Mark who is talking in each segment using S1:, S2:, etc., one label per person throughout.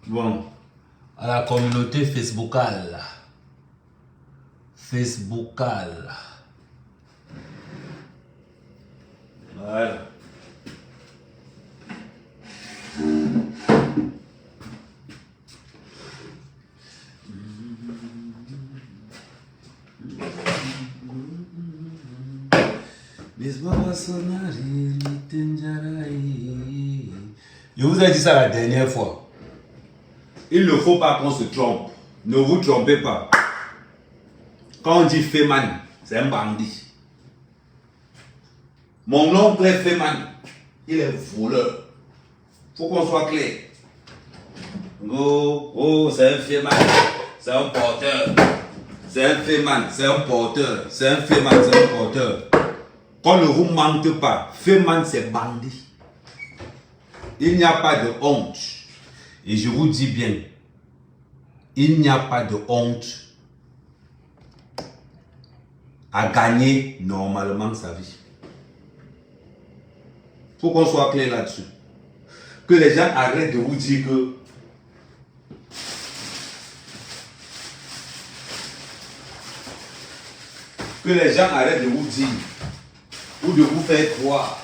S1: Bon, à la communauté Facebookale. Voilà. Je vous ai dit ça la dernière fois. Il ne faut pas qu'on se trompe. Ne vous trompez pas. Quand on dit Feman, c'est un bandit. Mon oncle est Feman. Il est voleur. Faut qu'on soit clair. Oh, c'est un Feman. C'est un porteur. C'est un Feman. C'est un porteur. C'est un Feman. C'est un porteur. Qu'on ne vous mente pas. Feman, c'est bandit. Il n'y a pas de honte. Et je vous dis bien, il n'y a pas de honte à gagner normalement sa vie. Il faut qu'on soit clair là-dessus. Que les gens arrêtent de vous dire que les gens arrêtent de vous dire ou de vous faire croire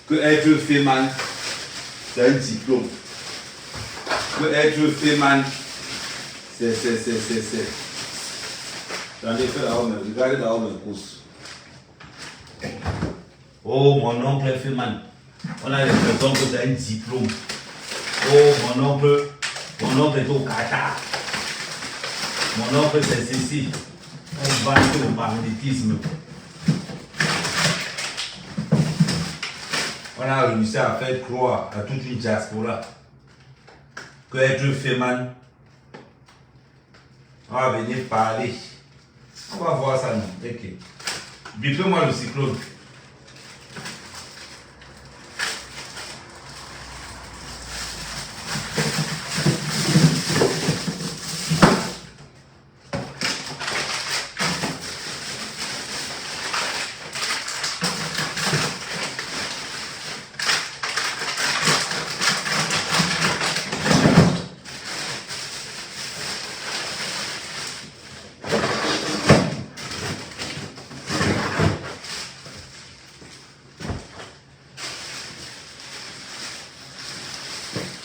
S1: que être Feman, c'est un diplôme. Que être Feman, c'est. J'en ai fait là-haut, regardez là-haut mes courses. Oh, mon oncle est Feman. On a l'impression que c'est un diplôme. Oh, mon oncle est au Qatar. Mon oncle c'est ceci. On vante au banditisme. On a réussi à faire croire à toute une diaspora que être Feman, on va venir parler. On va voir ça, non? Ok. Bipez-moi le cyclone.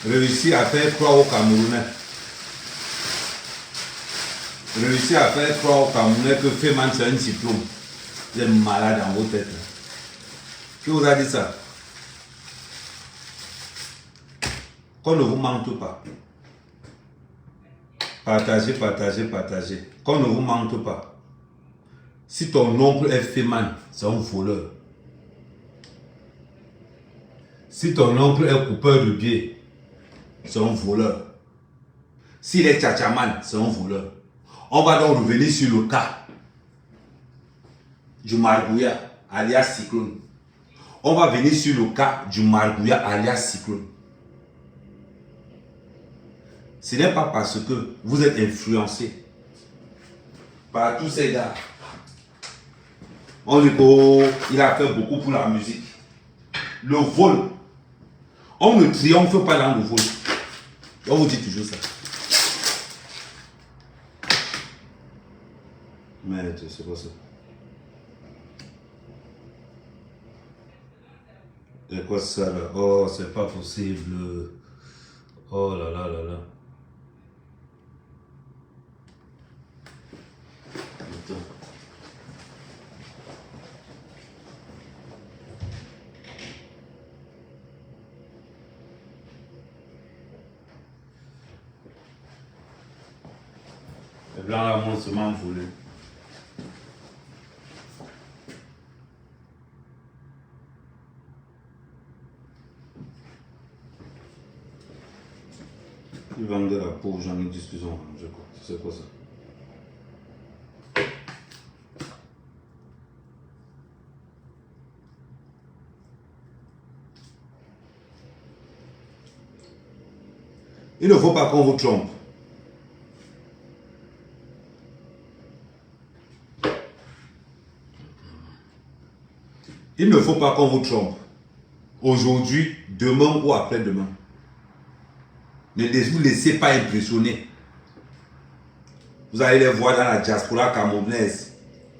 S1: Réussir à faire croire aux Camerounais. Réussir à faire croire aux Camerounais que Feman c'est un diplôme. Vous êtes malade dans vos têtes. Qui vous a dit ça? Qu'on ne vous mente pas. Partagez. Qu'on ne vous mente pas. Si ton oncle est Feman, c'est un voleur. Si ton oncle est coupeur de biais, c'est un voleur. S'il est tchatchaman, c'est un voleur. On va donc revenir sur le cas du Margouya, alias Cyclone. On va venir sur le cas du Margouya, alias Cyclone. Ce n'est pas parce que vous êtes influencé par tous ces gars. On dit qu'il a fait beaucoup pour la musique. Le vol. On ne triomphe pas dans le vol. On vous dit toujours ça. Mais c'est pas ça. C'est quoi ça là? Oh, c'est pas possible. Oh là là là là. Attends. Les blancs là m'ont seulement volé. Ils vendent de la peau, j'en ai discussion. C'est quoi ça? Il ne faut pas qu'on vous trompe. Il ne faut pas qu'on vous trompe. Aujourd'hui, demain ou après-demain. Ne vous laissez pas impressionner. Vous allez les voir dans la diaspora camerounaise.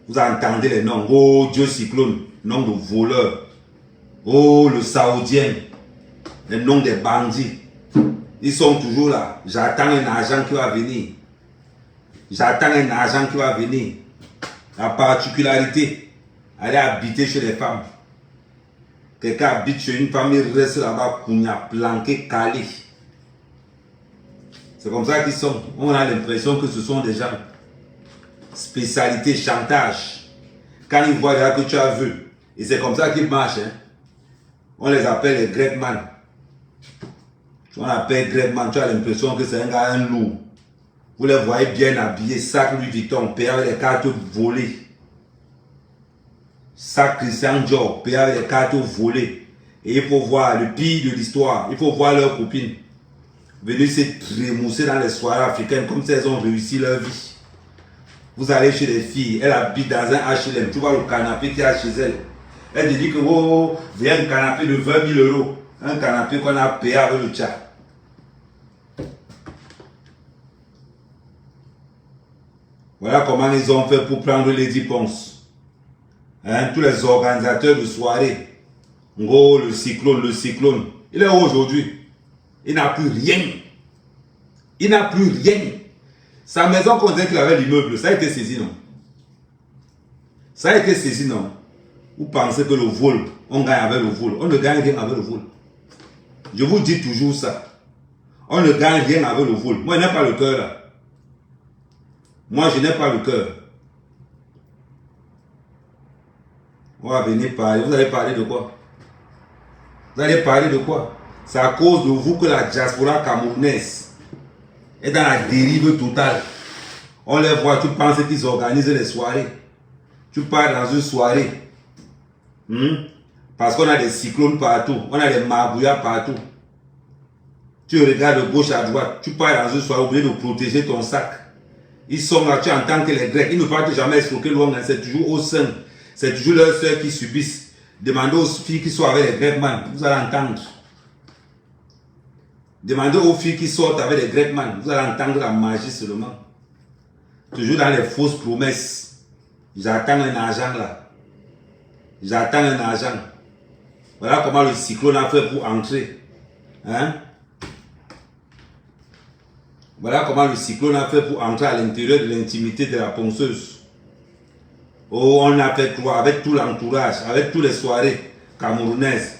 S1: Vous entendez les noms. Oh, Dieu Cyclone, nom de voleur. Oh, le Saoudien, les noms des bandits. Ils sont toujours là. J'attends un argent qui va venir. J'attends un argent qui va venir. La particularité, aller habiter chez les femmes. Quelqu'un habite chez une femme, il reste là-bas, planqué, calé. C'est comme ça qu'ils sont. On a l'impression que ce sont des gens. Spécialité, chantage. Quand ils voient que tu as vu. Et c'est comme ça qu'ils marchent. Hein. On les appelle les Gretman. On appelle Gretman, tu as l'impression que c'est un gars, un loup. Vous les voyez bien habillés, sac Louis Vuitton, payé avec les cartes volées. Sac Christian Dior, payé avec les cartes volées. Et il faut voir le pire de l'histoire. Il faut voir leurs copines. Venir se trémousser dans les soirées africaines comme si elles ont réussi leur vie. Vous allez chez les filles, elles habitent dans un HLM. Tu vois le canapé qu'il y a chez elles. Elle te dit que oh, viens un canapé de 20 000 euros. Un canapé qu'on a payé avec le chat. Voilà comment ils ont fait pour prendre Lady Ponce. Hein, tous les organisateurs de soirée. Oh, le cyclone. Il est où aujourd'hui? Il n'a plus rien. Il n'a plus rien. Sa maison qu'on disait qu'il avait l'immeuble, ça a été saisi, non? Ça a été saisi, non? Vous pensez que le vol, on gagne avec le vol. On ne gagne rien avec le vol. Je vous dis toujours ça. On ne gagne rien avec le vol. Moi, je n'ai pas le cœur là. Moi, je n'ai pas le cœur. On va venir parler. Vous allez parler de quoi? Vous allez parler de quoi? C'est à cause de vous que la diaspora camerounaise est dans la dérive totale. On les voit, tu penses qu'ils organisent les soirées. Tu pars dans une soirée. Parce qu'on a des cyclones partout. On a des marbouillards partout. Tu regardes de gauche à droite. Tu pars dans une soirée, obligé de protéger ton sac. Ils sont là, tu entends que les Grecs, ils ne partent jamais escroquer loin, c'est toujours au sein. C'est toujours leurs soeurs qui subissent. Demandez aux filles qui sont avec les Grecman, vous allez entendre. Demandez aux filles qui sortent avec les Grecman, vous allez entendre la magie seulement. Toujours dans les fausses promesses. J'attends un argent là. J'attends un argent. Voilà comment le cyclone a fait pour entrer. Hein? Voilà comment le cyclone a fait pour entrer à l'intérieur de l'intimité de la ponceuse. Oh, on a fait croire avec tout l'entourage, avec toutes les soirées camerounaises.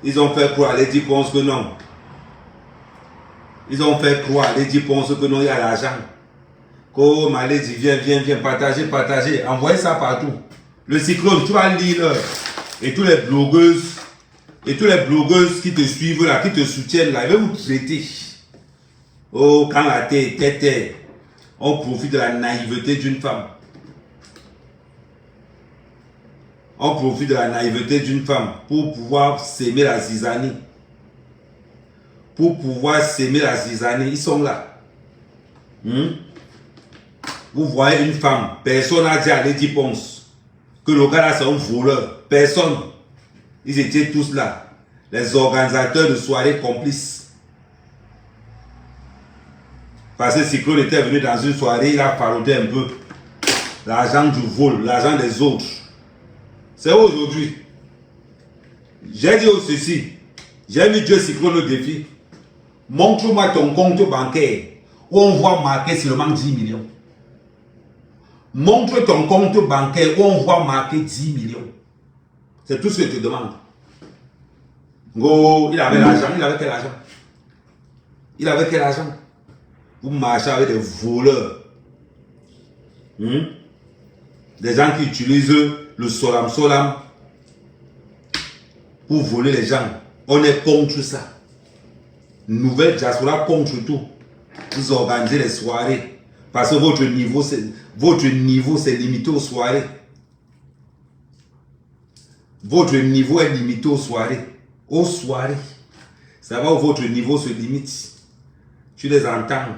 S1: Ils ont fait croire à Lady Ponce que non. Ils ont fait croire à Lady Ponce que non, il y a l'argent. Oh, ma Lady, viens, partagez. Envoyez ça partout. Le cyclone, tu vas lire. Et tous les blogueuses qui te suivent là, qui te soutiennent là, ils vont vous traiter. Oh, quand la tête est terre, on profite de la naïveté d'une femme. On profite de la naïveté d'une femme pour pouvoir s'aimer la zizanie. Pour pouvoir s'aimer la zizanie, ils sont là. Vous voyez une femme, personne n'a dit à Lady Ponce que le gars là c'est un voleur. Personne. Ils étaient tous là. Les organisateurs de soirées complices. Parce que Cyclone était venu dans une soirée, il a parodié un peu l'argent du vol, l'argent des autres. C'est aujourd'hui. J'ai dit ceci. J'ai mis Dieu Cyclone au défi. Montre-moi ton compte bancaire où on voit marqué seulement 10 millions. Montre ton compte bancaire où on voit marqué 10 millions. C'est tout ce que je te demande. Oh, il avait l'argent. Il avait quel argent? Il avait quel argent? Vous marchez avec des voleurs. Des gens qui utilisent le solam pour voler les gens. On est contre ça. Nouvelle diaspora contre tout. Vous organisez les soirées. Parce que votre niveau c'est limité aux soirées. Votre niveau est limité aux soirées. Aux soirées. Ça va où votre niveau se limite. Tu les entends.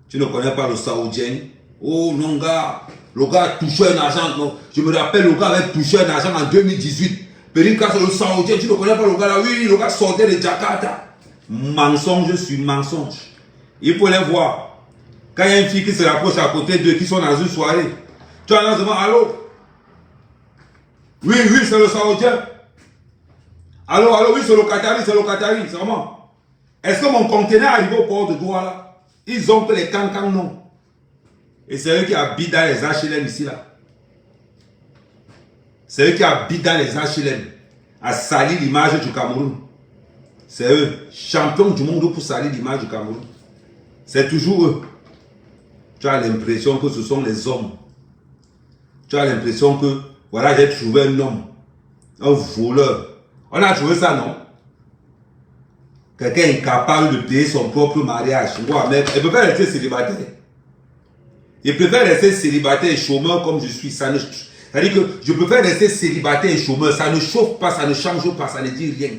S1: Tu ne connais pas le Saoudien. Oh non, gars. Le gars a touché un argent. Non. Je me rappelle, le gars avait touché un argent en 2018. Périn Kassé, le Saoudien. Tu ne connais pas le gars là? Oui, le gars sortait de Jakarta. Mensonge sur mensonge. Il faut les voir. Quand il y a une fille qui se rapproche à côté d'eux, qui sont dans une soirée, tu as là devant, allô? Oui, oui, c'est le Saoudien. Allô, allô, oui, c'est le Qatari, c'est vraiment. Est-ce que mon conteneur arrive au port de Douala? Ils ont que les cancans, non. Et c'est eux qui habitent dans les HLM ici, là. C'est eux qui habitent dans les HLM, à salir l'image du Cameroun. C'est eux, champions du monde pour salir l'image du Cameroun. C'est toujours eux. Tu as l'impression que ce sont les hommes. Tu as l'impression que, voilà, j'ai trouvé un homme, un voleur. On a trouvé ça, non? Quelqu'un incapable de payer son propre mariage. Il peut pas rester célibataire. Il préfère rester célibataire et chômeur comme je suis. C'est-à-dire que je préfère rester célibataire et chômeur. Ça ne chauffe pas, ça ne change pas, ça ne dit rien.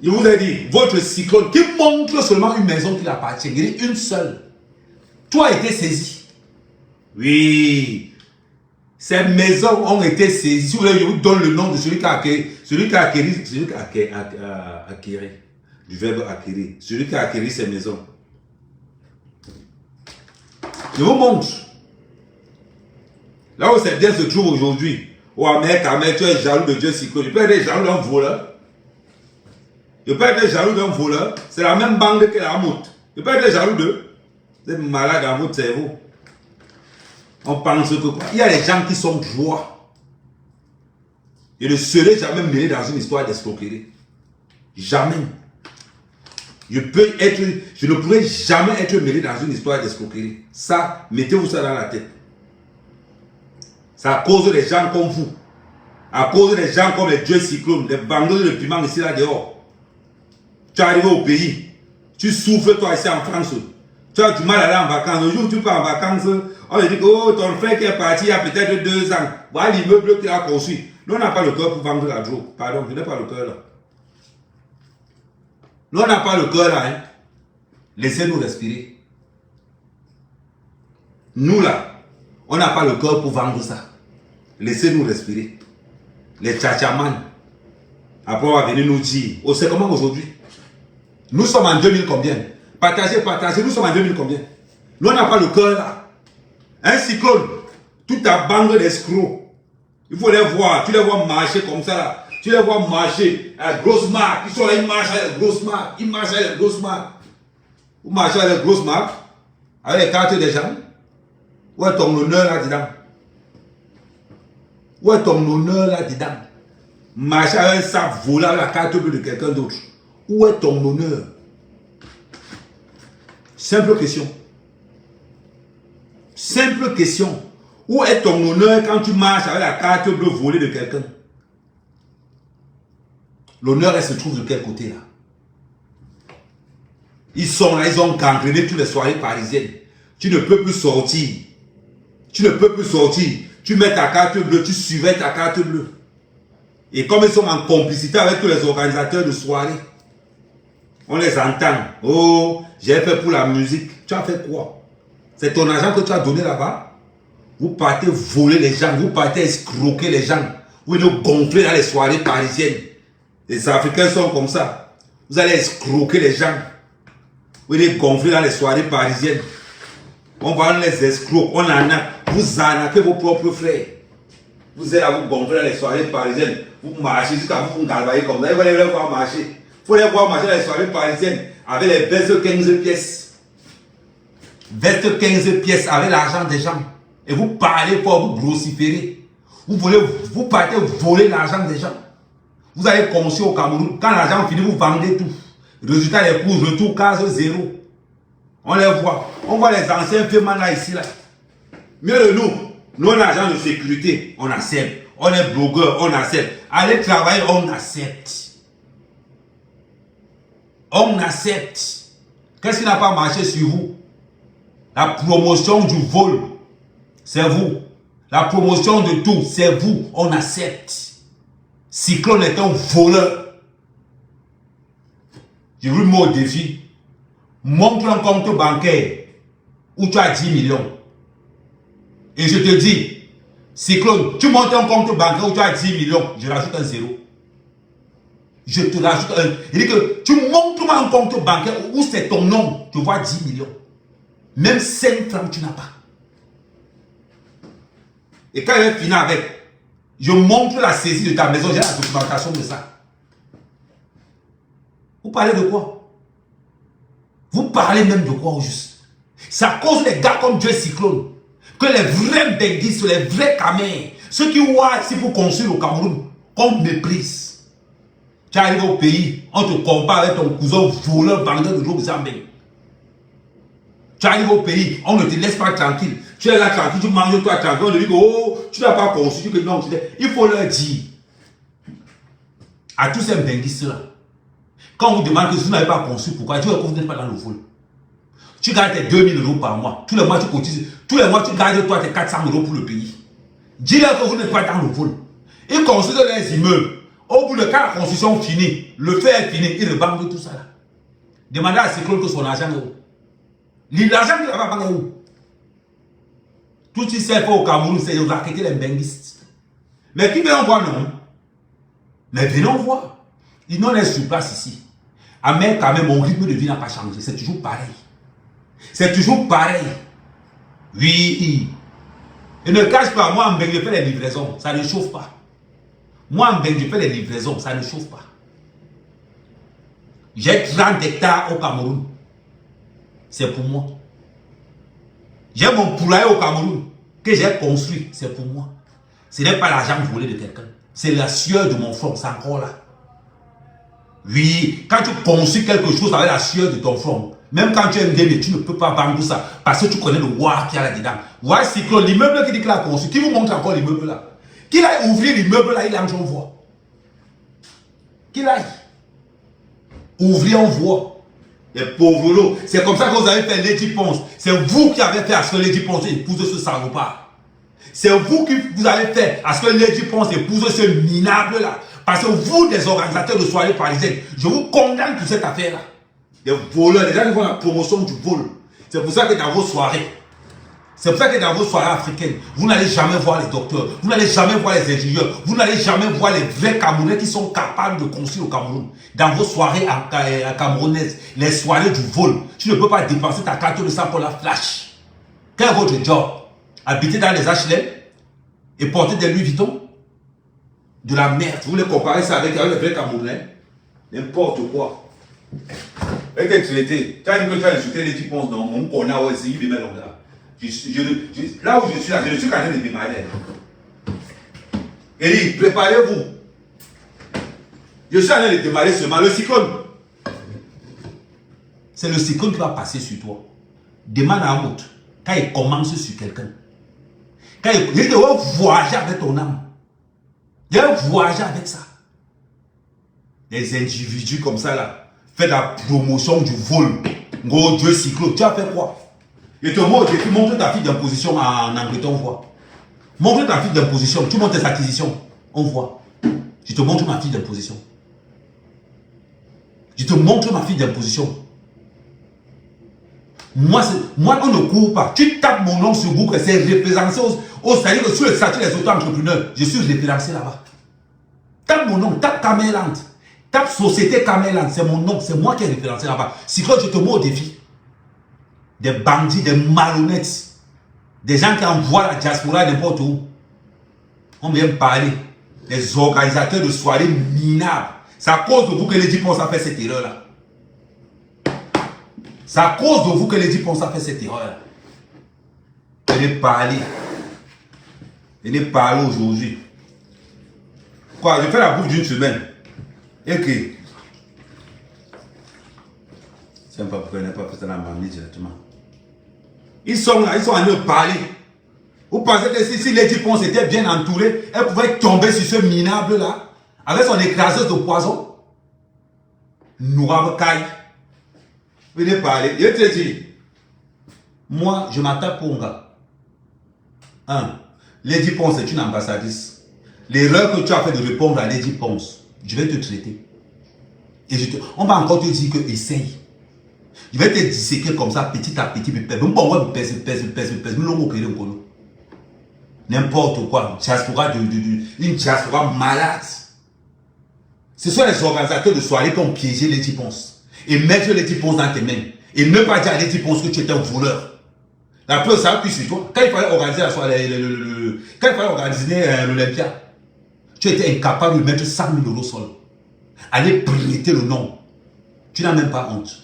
S1: Je vous ai dit, votre cyclone qui montre seulement une maison qui l'appartient. Il est une seule. Tout a été saisi. Oui. Ces maisons ont été saisies. Si vous voulez, je vous donne le nom de celui qui a acquéri. Celui qui a acquéri. Du verbe acquérir. Celui qui a acquéri ces maisons. Je vous montre. Là où ces biens se trouvent aujourd'hui. Oh, Ahmed, tu es jaloux de Dieu Cyclone. Je peux être jaloux d'un voleur. Je peux être jaloux d'un voleur. C'est la même bande que la monte. Je peux être jaloux d'eux. Vous êtes malade dans votre cerveau. On pense que quoi? Il y a des gens qui sont droits. Je ne serai jamais mêlé dans une histoire d'escroquerie. Jamais. Je ne pourrai jamais être mêlé dans une histoire d'escroquerie. Ça, mettez-vous ça dans la tête. C'est à cause des gens comme vous. À cause des gens comme les dieux cyclones, les bandits de piment ici là dehors. Tu es arrivé au pays. Tu souffres toi ici en France. Tu as du mal à aller en vacances. Le jour où tu pars en vacances, on te dit que oh, ton frère qui est parti il y a peut-être 2 ans. Voilà l'immeuble qu'il a construit. Nous, on n'a pas le cœur pour vendre la drogue. Pardon, je n'ai pas le cœur là. Nous, on n'a pas le cœur là. Hein. Laissez-nous respirer. Nous là, on n'a pas le cœur pour vendre ça. Laissez-nous respirer. Les tchatchamans. Après, on va venir nous dire. Oh, c'est comment aujourd'hui? Nous sommes en 2000 combien? Partagez, nous sommes en 2000 combien? Nous, on n'a pas le cœur là. Un cyclone, toute ta bande d'escrocs. Il faut les voir. Tu les vois marcher comme ça là. Tu les vois marcher à la grosse marque. Ils sont là, ils marchent avec les grosses marques. Ils marchent avec les grosses marques. Vous marchez avec les grosses marques. Avec les cartes des gens. Où est ton honneur là-dedans? Où est ton honneur là-dedans? Marcher avec un sac volant avec la carte bleue de quelqu'un d'autre. Où est ton honneur? Simple question. Simple question. Où est ton honneur quand tu marches avec la carte bleue volée de quelqu'un? L'honneur, elle se trouve de quel côté là? Ils sont là, ils ont gangréné toutes les soirées parisiennes. Tu ne peux plus sortir. Tu ne peux plus sortir. Tu mets ta carte bleue, tu suivais ta carte bleue. Et comme ils sont en complicité avec tous les organisateurs de soirée, on les entend. Oh, j'ai fait pour la musique. Tu as fait quoi? C'est ton argent que tu as donné là-bas? Vous partez voler les gens, vous partez escroquer les gens. Vous nous gonflez dans les soirées parisiennes. Les Africains sont comme ça. Vous allez escroquer les gens. Vous les gonflez dans les soirées parisiennes. On va les escrocs, on en a. Vous arnaquez vos propres frères. Vous êtes là, vous gonflez dans les soirées parisiennes. Vous marchez jusqu'à vous galvaniser comme ça. Vous allez les voir marcher. Il faut les voir marcher dans les soirées parisiennes avec les vestes 15 pièces. Vestes 15 pièces avec l'argent des gens. Et vous parlez pour vous grossiférer. Vous partez voler l'argent des gens. Vous allez construire au Cameroun. Quand l'argent finit, vous vendez tout. Résultat, les coûts, retour, case zéro. On les voit. On voit les anciens firmes là, ici, là. Mieux de nous, nos agents de sécurité, on accepte. On est blogueur, on accepte. Aller travailler, on accepte. On accepte. Qu'est-ce qui n'a pas marché sur vous? La promotion du vol, c'est vous. La promotion de tout, c'est vous. On accepte. Cyclone est un voleur. Je vous mets au défi. Montre un compte bancaire où tu as 10 millions. Et je te dis, Cyclone, tu montes un compte bancaire où tu as 10 millions, je rajoute un zéro. Je te rajoute un. Il dit que tu montres-moi un compte bancaire où c'est ton nom. Tu vois 10 millions. Même 5 francs, tu n'as pas. Et quand il est fini avec, je montre la saisie de ta maison, j'ai la documentation de ça. Vous parlez de quoi? Vous parlez même de quoi au juste? C'est à cause des gars comme Dieu Cyclone que les vrais benguistes, les vrais camés, ceux qui voient ici pour construire au Cameroun, qu'on méprise. Tu arrives au pays, on te compare avec ton cousin voleur, vendeur de drogue Zambé. Tu arrives au pays, on ne te laisse pas tranquille. Tu es là tranquille, tu manges toi tranquille. On te dit que oh, tu n'as pas construit, que non, il faut leur dire à tous ces benguistes-là. Quand on vous demande que si vous n'avez pas construit, pourquoi? Dieu que vous n'êtes pas dans le vol. Tu gardes tes 2000 € par mois. Tous les mois, tu cotises. Tous les mois, tu gardes toi tes 400 € pour le pays. Dis-leur que vous n'êtes pas dans le vol. Ils construisent les immeubles. Au bout de quand la construction finit, le fait est fini, ils rebandent tout ça là. Demandez à Cyclone que son argent est où? L'argent qu'il n'a pas est où? Tout ce qui s'est fait au Cameroun, c'est de raqueter les benguistes. Mais qui vient voir, non? Mais venons voir. Ils n'ont l'air sur place ici. Mais quand même, mon rythme de vie n'a pas changé. C'est toujours pareil. C'est toujours pareil. Oui. Et ne cache pas, moi, en Bengue, je fais les livraisons. Ça ne chauffe pas. Moi, en Bengue, je fais les livraisons. Ça ne chauffe pas. J'ai 30 hectares au Cameroun. C'est pour moi. J'ai mon poulailler au Cameroun que j'ai construit. C'est pour moi. Ce n'est pas l'argent volé de quelqu'un. C'est la sueur de mon front. C'est encore là. Oui, quand tu construis quelque chose avec la sueur de ton front, même quand tu es indemne, tu ne peux pas vendre ça parce que tu connais le roi qui y a là-dedans. Ouais, Cyclone, l'immeuble qui dit qu'il a construit, qui vous montre encore l'immeuble là? Qu'il aille ouvrir l'immeuble là, il a on voit. Qu'il aille ouvrir, on voit. Les pauvres lots. C'est comme ça que vous avez fait Lady Ponce. C'est vous qui avez fait à ce que Lady Ponce épouse ce salopard. C'est vous qui vous avez fait à ce que Lady Ponce épouse ce minable là. Parce que vous, des organisateurs de soirées parisiennes, je vous condamne pour cette affaire-là. Des voleurs, des gens qui font la promotion du vol. C'est pour ça que dans vos soirées, africaines, vous n'allez jamais voir les docteurs, vous n'allez jamais voir les ingénieurs, vous n'allez jamais voir les vrais Camerounais qui sont capables de construire au Cameroun. Dans vos soirées camerounaises, les soirées du vol, tu ne peux pas dépenser ta carte de sang pour la flash. Quel est votre job? Habiter dans les HLM et porter des Louis Vuitton? De la merde. Vous voulez comparer ça avec les vrais Camerounais? N'importe quoi. Avec être traité. Tu as dit que tu as insulté les types, non? Mon connard, c'est il là. Là où je suis là, je ne suis qu'en train de démarrer. Et dit, préparez-vous. Je suis en train de démarrer seulement. Le cyclone. C'est le cyclone qui va passer sur toi. Demande à un autre. Quand il commence sur quelqu'un. Quand il doit voyager avec ton âme. Il doit voyager avec ça. Des individus comme ça là. Fait la promotion du vol. Gros Dieu cyclone. Tu as fait quoi? Et te montre ta fiche d'imposition en Angleterre, on voit. Montre ta fiche d'imposition. Tu montres tes acquisitions, on voit. Je te montre ma fiche d'imposition. Je te montre ma fiche d'imposition. Moi, on ne court pas. Tu tapes mon nom sur Google, c'est référencé c'est-à-dire que sur le statut des auto-entrepreneurs, je suis référencé là-bas. Tape mon nom, tape Camerland. Tape Société Camerland, c'est mon nom, c'est moi qui ai référencé là-bas. Si je te mets au défi. Des bandits, des malhonnêtes, des gens qui envoient la diaspora n'importe où. On vient parler. Les organisateurs de soirées minables. C'est à cause de vous que les 10% a fait cette erreur-là. C'est à cause de vous que les 10% a fait cette erreur-là. Venez parler. Venez parler aujourd'hui. Quoi, je fais la bouffe d'une semaine. Et que. C'est pas pourquoi il n'a pas fait ça dans ma vie directement. Ils sont là, ils sont en train de parler. Vous pensez que si Lady Ponce était bien entourée, elle pouvait tomber sur ce minable là, avec son écraseuse de poison? Nourab Kai. Venez parler. Je te dis, moi, je m'attaque pour un gars. Lady Ponce est une ambassadrice. L'erreur que tu as fait de répondre à Lady Ponce, je vais te traiter. Et on va encore te dire que essaye. Je vais te disséquer comme ça, petit à petit. N'importe quoi. Une diaspora malade. Ce sont les organisateurs de soirée qui ont piégé Lady Ponce. Et mettre Lady Ponce dans tes mains. Et ne pas dire à Lady Ponce que tu étais un voleur. La preuve, ça appuie sur toi. Quand il fallait organiser la soirée, quand il fallait organiser l'Olympia, tu étais incapable de mettre 100 000 € au sol. Aller prêter le nom. Tu n'as même pas honte.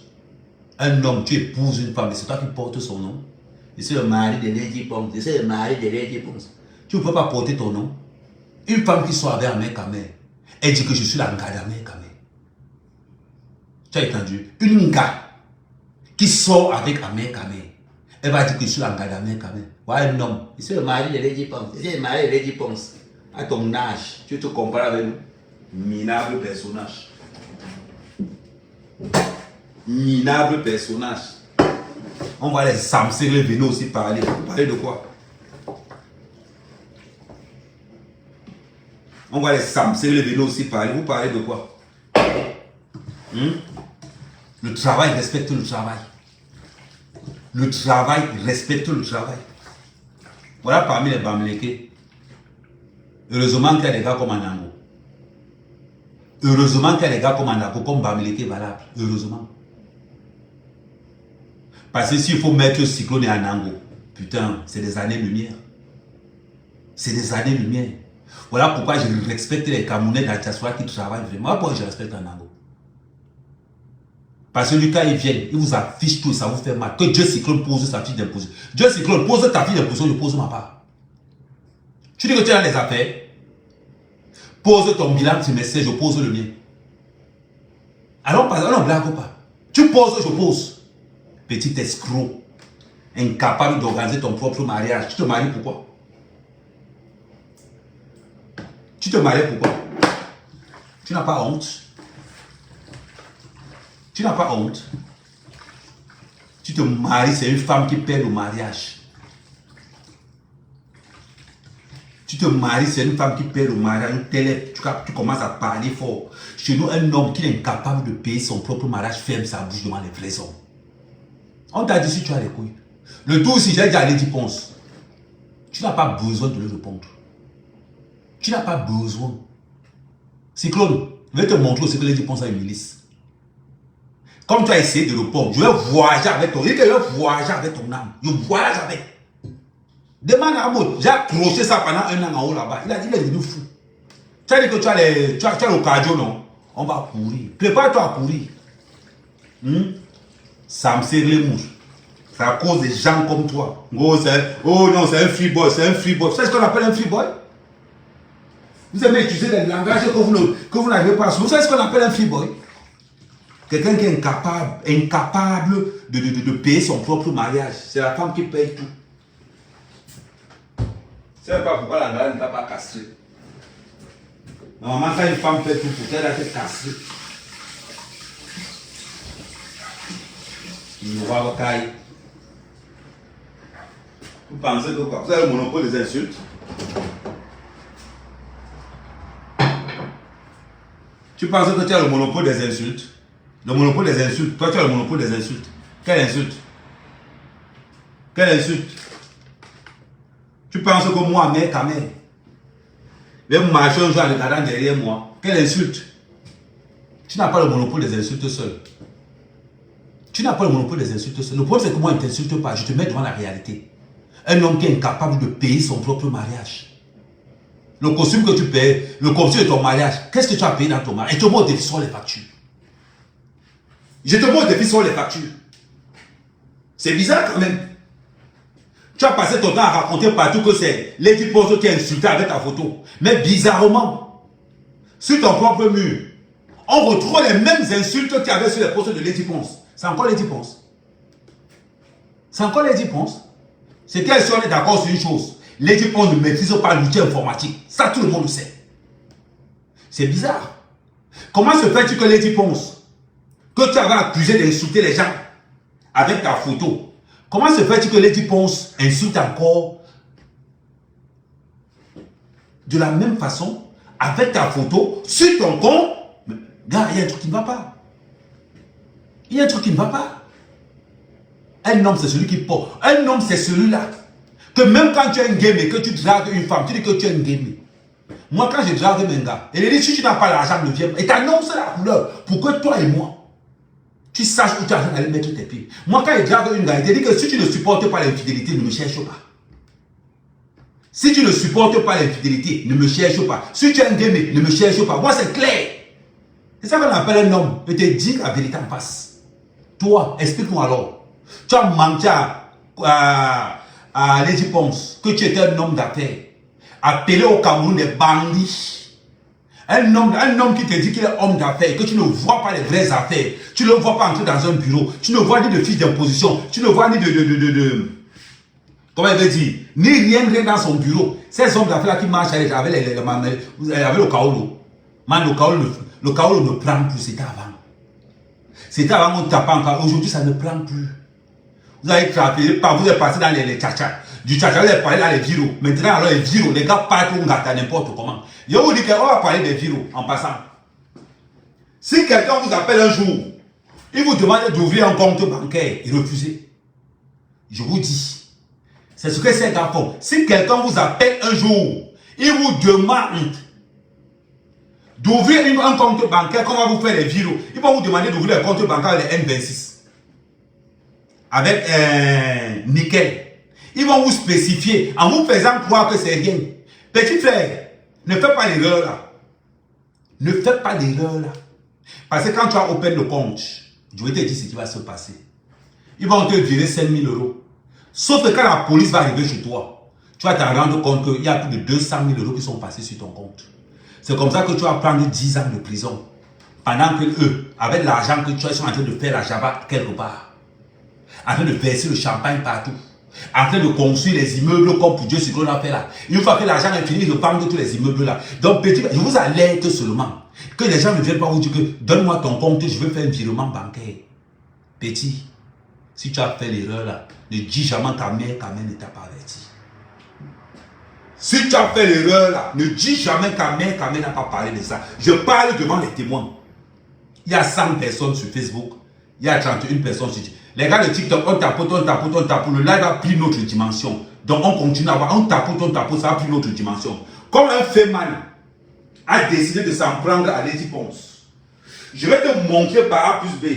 S1: Un homme, tu épouses une femme, et c'est toi qui portes son nom. Et c'est le mari de Lady Ponce. Et c'est le mari de Lady Ponce. Tu ne peux pas porter ton nom. Une femme qui sort avec Ahmed Kamel, elle dit que je suis la gars d'Ahmed Kamel. Tu as entendu? Une gars qui sort avec Ahmed Kamel, elle va dire que je suis la gars d'Ahmed Kamel. Voilà un homme. Et c'est le mari de Lady Ponce. Et c'est le mari de Lady Ponce. À ton âge, tu te compares avec nous. Minable personnage. Minable personnage. On va les Samsung venir aussi parler. Vous parlez de quoi? On va les Samsung venir aussi parler. Vous parlez de quoi? Le travail respecte le travail. Le travail respecte le travail. Voilà parmi les Bamileke. Heureusement qu'il y a des gars comme Anango. Heureusement qu'il y a des gars comme Anango, comme Bamileke valable. Heureusement. Parce que s'il faut mettre Cyclone et Anango, putain, c'est des années-lumière. C'est des années-lumière. Voilà pourquoi je respecte les Camerounais de la diaspora qui travaillent vraiment. Voilà pourquoi je respecte Anango. Parce que lui, quand ils viennent, ils vous affichent tout et ça vous fait mal. Que Dieu Cyclone pose sa fiche d'imposition. Dieu Cyclone pose ta fiche d'imposition, je pose ma part. Tu dis que tu as les affaires. Pose ton bilan trimestriel, je pose le mien. Alors, on ne blague pas. Tu poses, je pose. Petit escroc. Incapable d'organiser ton propre mariage. Tu te maries pourquoi? Tu te maries pourquoi? Tu n'as pas honte. Tu n'as pas honte. Tu te maries, c'est une femme qui perd le mariage. Tu te maries, c'est une femme qui perd le mariage. Tu commences à parler fort. Chez nous, un homme qui est incapable de payer son propre mariage ferme sa bouche devant les vrais hommes. On t'a dit si tu as les couilles. Le tout si j'ai dit à Lady Ponce, tu n'as pas besoin de le répondre. Tu n'as pas besoin. Cyclone, je vais te montrer aussi que Lady Ponce a une milice. Comme tu as essayé de répondre, je vais voyager avec ton. Je vais voyager avec ton âme. Je voyage avec. Demande à Maud, j'ai accroché ça pendant un an en haut là-bas. Il a dit, il est devenu fou. Tu as dit que tu as le cardio, non? On va courir. Prépare-toi à courir. Ça me serre les mouches. C'est à cause des gens comme toi. Oh non, c'est un free boy, c'est un free boy. Vous savez ce qu'on appelle un free boy? Vous aimez utiliser des langages que vous n'avez pas. Vous savez ce qu'on appelle un free boy? Quelqu'un qui est incapable de payer son propre mariage. C'est la femme qui paye tout. Je ne sais pas pourquoi la gare ne t'a pas castré. Normalement, quand une femme paye tout, pour qu'elle a été castrée. Il va au caille. Vous pensez que quoi? Vous avez le monopole des insultes? Tu penses que tu as le monopole des insultes? Le monopole des insultes. Toi, tu as le monopole des insultes. Quelle insulte? Quelle insulte? Tu penses que moi, mec, quand même, les marchands jouent en regardant derrière moi. Quelle insulte? Tu n'as pas le monopole des insultes seul. Tu n'as pas le monopole des insultes seul. Le problème, c'est que moi, je ne t'insulte pas. Je te mets devant la réalité. Un homme qui est incapable de payer son propre mariage. Le costume que tu payes, le costume de ton mariage, qu'est-ce que tu as payé dans ton mariage? Et je te mets au défi sur les factures. Je te mets au défi sur les factures. C'est bizarre quand même. Tu as passé ton temps à raconter partout que c'est Lady Ponce qui a insulté avec ta photo. Mais bizarrement, sur ton propre mur, on retrouve les mêmes insultes qu'il y avait sur les postes de Lady Ponce. C'est encore Lady Ponce. C'est encore Lady Ponce. C'est qu'elle si on est d'accord sur une chose. Lady Ponce ne maîtrise pas l'outil informatique. Ça, tout le monde le sait. C'est bizarre. Comment se fait-il que Lady Ponce, que tu avais accusé d'insulter les gens avec ta photo, comment se fait-il que Lady Ponce insulte encore de la même façon avec ta photo sur ton compte? Mais, gars, il y a un truc qui ne va pas. Il y a un truc qui ne va pas. Un homme, c'est celui qui porte. Un homme, c'est celui-là. Que même quand tu es un game et que tu dragues une femme, tu dis que tu es un game. Moi, quand je drague mes gars, et dit, si tu n'as pas l'argent, ne viens pas. Et t'annonce la couleur pour que toi et moi, tu saches où tu as allé mettre tes pieds. Moi, quand je drague une gars, il te dit que si tu ne supportes pas l'infidélité, ne me cherche pas. Si tu ne supportes pas l'infidélité, ne me cherche pas. Si tu es un gay, ne me cherche pas. Moi, c'est clair. C'est ça qu'on appelle un homme. Je te dis la vérité en face. Toi, explique-moi alors. Tu as menti à Lady Ponce que tu étais un homme d'affaires. Appelé au Cameroun des bandits. Un homme qui te dit qu'il est homme d'affaires, que tu ne vois pas les vraies affaires. Tu ne le vois pas entrer dans un bureau. Tu ne vois ni de fiche d'imposition. Tu ne vois ni comment il veut dire, ni rien dans son bureau. Ces hommes d'affaires qui marchent avec le Kaolo. Man, le Kaolo ne prend plus, c'était avant. C'était avant, on tapait encore. Aujourd'hui, ça ne prend plus. Vous avez travaillé, vous êtes passé dans les tchatchas. Du tchatcha, vous êtes parlé dans les viros. Maintenant, alors les viros, les gars partent au gâteau n'importe comment. Je vous dis qu'on va parler des viros en passant. Si quelqu'un vous appelle un jour, il vous demande d'ouvrir un compte bancaire et refusez. Je vous dis, c'est ce que ces gars font. Si quelqu'un vous appelle un jour, il vous demande d'ouvrir un compte bancaire, comment vous faites les viros. Ils vont vous demander d'ouvrir un compte bancaire avec les N26. Avec nickel. Ils vont vous spécifier en vous faisant croire que c'est rien. Petit frère, ne fais pas l'erreur là. Ne fais pas l'erreur là. Parce que quand tu as open le compte, je vais te dire ce qui va se passer. Ils vont te virer 5 000 euros. Sauf que quand la police va arriver chez toi, tu vas te rendre compte qu'il y a plus de 200 000 euros qui sont passés sur ton compte. C'est comme ça que tu vas prendre 10 ans de prison. Pendant que eux, avec l'argent que tu as, sont en train de faire la java quelque part. En train de verser le champagne partout. En train de construire les immeubles comme pour Dieu ce qu'on a fait là. Une fois que l'argent est fini, ils vendent tous les immeubles là. Donc petit, je vous alerte seulement. Que les gens ne viennent pas vous dire que donne-moi ton compte, je veux faire un virement bancaire. Petit, si tu as fait l'erreur là, ne dis jamais ta mère ne t'a pas averti. Si tu as fait l'erreur là, ne dis jamais ta mère n'a pas parlé de ça. Je parle devant les témoins. Il y a 100 personnes sur Facebook. Il y a 31 personnes sur TikTok. Les gars de TikTok, on tapote. Le live a pris notre dimension. Donc on continue à voir. On tapote, ça a pris notre dimension. Comme un féman a décidé de s'en prendre à Lady Ponce. Je vais te montrer par A plus B.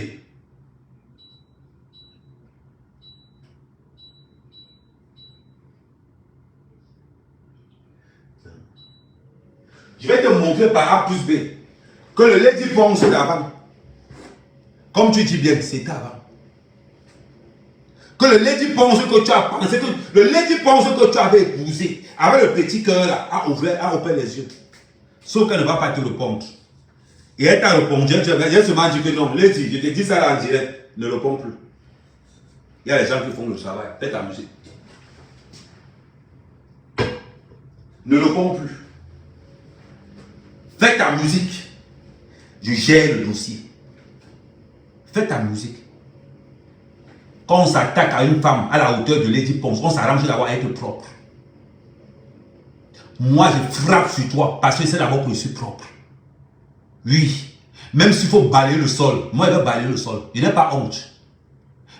S1: Je vais te montrer par A plus B que le Lady Ponce d'avant, comme tu dis bien, c'était avant. Que le Lady Ponce que tu as pensé, que le Lady Ponce que tu avais épousé, avec le petit cœur là, a ouvert les yeux. Sauf qu'elle ne va pas te répondre. Et elle t'a répondu, j'ai seulement dit que non, Lady, je te dis ça là en direct, ne réponds plus. Il y a les gens qui font le travail, fais ta musique. Ne réponds plus. Fais ta musique. Je gère le dossier. Fais ta musique. Quand on s'attaque à une femme à la hauteur de Lady Ponce, on s'arrange d'avoir à être propre. Moi, je frappe sur toi parce que c'est d'abord que je suis propre. Oui. Même s'il faut balayer le sol, moi, je vais balayer le sol. Je n'ai pas honte.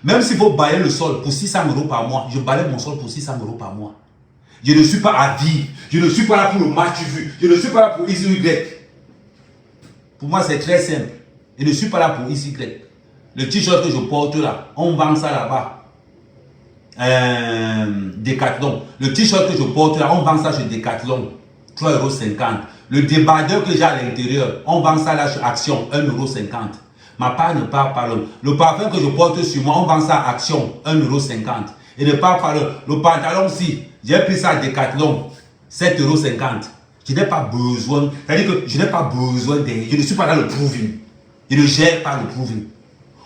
S1: Même s'il faut balayer le sol pour 600 euros par mois, je balaye mon sol pour 600 euros par mois. Je ne suis pas à vivre. Je ne suis pas là pour le match vu. Je ne suis pas là pour XY. Pour moi, c'est très simple. Je ne suis pas là pour XY. Le t-shirt que je porte là, on vend ça là-bas. Decathlon. Le t-shirt que je porte là, on vend ça chez Decathlon. 3,50 €. Le débardeur que j'ai à l'intérieur, on vend ça là chez Action. 1,50 €. Ma part ne part pas l'homme. Le parfum que je porte sur moi, on vend ça à Action. 1,50 €. Et ne part pas l'homme. Le pantalon aussi, j'ai pris ça à Decathlon. 7,50 €. Je n'ai pas besoin. C'est-à-dire que je n'ai pas besoin de. Je ne suis pas dans le proving. Je ne gère pas le proving.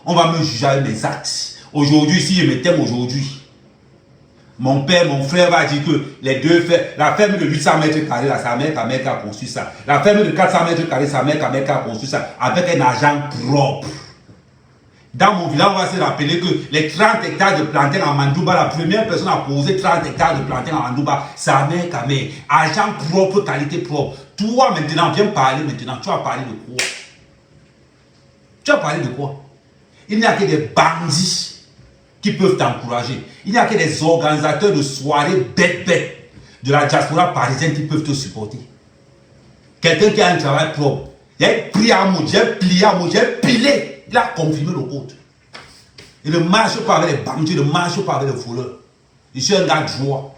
S1: On va me juger avec mes actes. Aujourd'hui, si je me t'aime aujourd'hui, mon père, mon frère va dire que les deux frères, la ferme de 800 mètres carrés, là, sa mère qui a construit ça. La ferme de 400 mètres carrés, sa mère qui a construit ça avec un argent propre. Dans mon village, on va se rappeler que les 30 hectares de plantain en Mandouba, la première personne à poser 30 hectares de plantain en Mandouba, sa mère qui a argent propre, qualité propre. Toi, maintenant, viens parler maintenant. Tu vas parler de quoi? Tu vas parler de quoi? Il n'y a que des bandits qui peuvent t'encourager. Il n'y a que des organisateurs de soirées bêtes de la diaspora parisienne qui peuvent te supporter. Quelqu'un qui a un travail propre. J'ai pris à moi, j'ai plié à moi, j'ai pilé. Il a confirmé le code. Il ne marche pas avec les bandits, il ne marche pas avec les voleurs. Je suis un gars droit.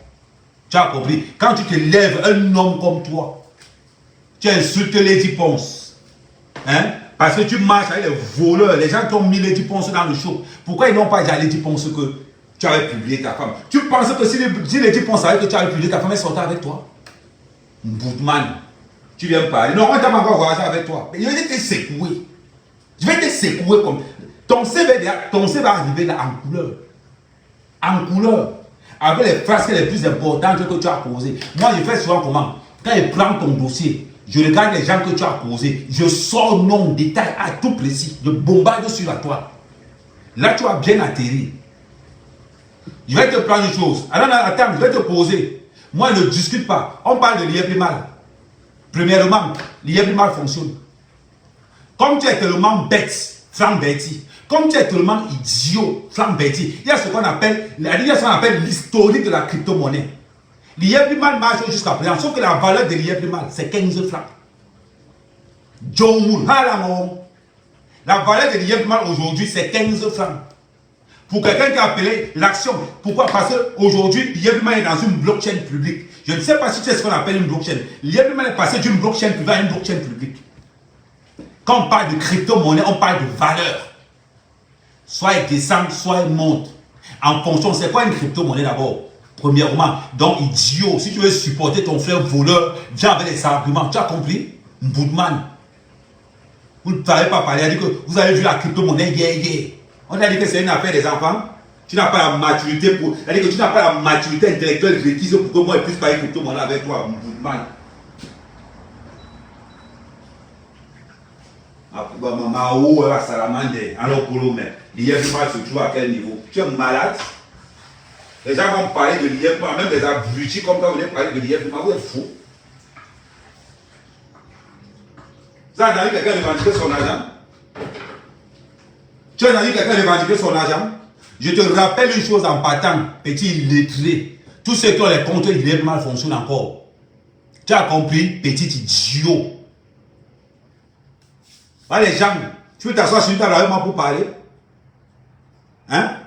S1: Tu as compris? Quand tu te lèves, un homme comme toi, tu insultes Lady Ponce. Hein? Parce que tu marches avec les voleurs. Les gens qui ont mis Lady Ponce dans le show. Pourquoi ils n'ont pas dit à Lady Ponce que tu avais publié ta femme? Tu penses que si Lady Ponce savait que tu avais publié ta femme, elle sortait avec toi? Boudman, tu viens parler. Non, on t'a pas encore voyagé avec toi. Mais je vais te secouer. Je vais te secouer comme. Ton CV va arriver là en couleur. En couleur. Avec les phrases les plus importantes que tu as causées. Moi, je fais souvent comment? Quand je prends ton dossier, je regarde les gens que tu as causés. Je sors nom, détail, à tout précis. Je bombarde sur la toile. Là, tu as bien atterri. Je vais te prendre une chose. Attends, je vais te poser. Moi, ne discute pas. On parle de l'IEPMAL. Premièrement, l'IEPMAL fonctionne. Comme tu es tellement bête, Franck Berti, comme tu es tellement idiot, Franck Berti, il y a ce qu'on appelle l'historique de la crypto-monnaie. L'IEPMAL marche jusqu'à présent, sauf que la valeur de l'IEPMAL, c'est 15 francs. La valeur de l'IEPMAL aujourd'hui, c'est 15 francs. Pour quelqu'un qui a appelé l'action. Pourquoi? Parce qu'aujourd'hui, l'IEPMAL est dans une blockchain publique. Je ne sais pas si tu sais ce qu'on appelle une blockchain. L'IEPMAL est passé d'une blockchain privée à une blockchain publique. Quand on parle de crypto-monnaie, on parle de valeur. Soit elle descend, soit elle monte. En fonction, c'est quoi une crypto-monnaie d'abord? Premièrement, donc idiot, si tu veux supporter ton frère voleur, viens avec les arguments. Tu as compris? Boudman. Vous ne savez pas parler. Il a dit que vous avez vu la crypto-monnaie hier. On a dit que c'est une affaire des enfants. Tu n'as pas la maturité pour. Il a dit que tu n'as pas la maturité intellectuelle requise pour que moi je puisse parler crypto-monnaie avec toi, Boudman. Maman, alors pour l'homme, l'IEPMAL se trouve à quel niveau? Tu es malade? Les gens vont parler de l'IEPMAL, même des abrutis comme quand vous voulez parler de l'IEPMAL, vous êtes fou. Vous avez entendu quelqu'un revendiquer son argent? Tu as entendu quelqu'un revendiquer son argent? Je te rappelle une chose en partant, petit illettré. Tous ceux qui ont les comptes de l'IEPMAL fonctionnent encore. Tu as compris, petit idiot? Voilà les gens, tu veux t'asseoir sur une table avec moi pour parler? Hein?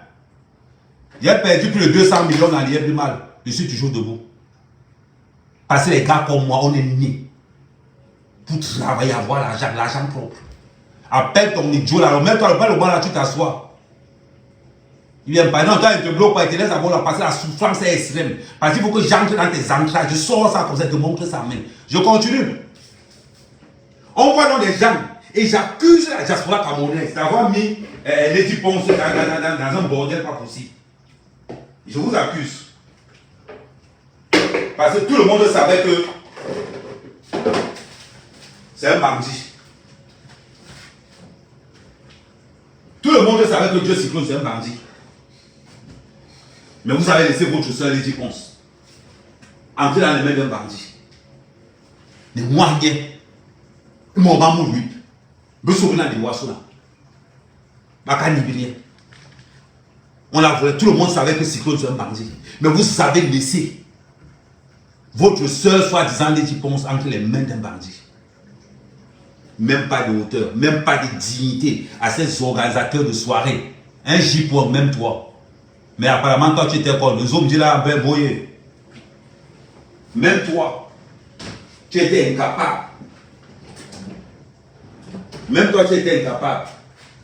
S1: J'ai perdu plus de 200 millions dans l'IEPMAL. Je suis toujours debout. Parce que les gars comme moi, on est nés pour travailler, avoir l'argent propre. Appelle ton idiot là, mets-toi le banc là, tu t'assois. Il vient pas, non, toi il te bloque pas, il te laisse avoir là, parce que la souffrance est extrême. Parce qu'il faut que j'entre dans tes entrailles, je sors ça comme ça, je te montre sa main. Je continue. On voit dans des gens. Et j'accuse la diaspora camerounaise d'avoir mis Lady Ponce dans un bordel pas possible. Je vous accuse. Parce que tout le monde savait que c'est un bandit. Tout le monde savait que Dieu Cyclone c'est un bandit. Mais vous avez laissé votre soeur Lady Ponce entrer dans les mains d'un bandit. Mais moi, il m'a mort lui. On l'a volé, tout le monde savait que Cyclone c'est un bandit. Mais vous avez laissé votre soeur, soi-disant Lady Ponce, entre les mains d'un bandit. Même pas de hauteur, même pas de dignité à ces organisateurs de soirée. Un J-point, même toi. Mais apparemment, toi, tu étais quoi? Les hommes disent là, ben, voyez. Même toi, tu étais incapable. Même toi, tu étais incapable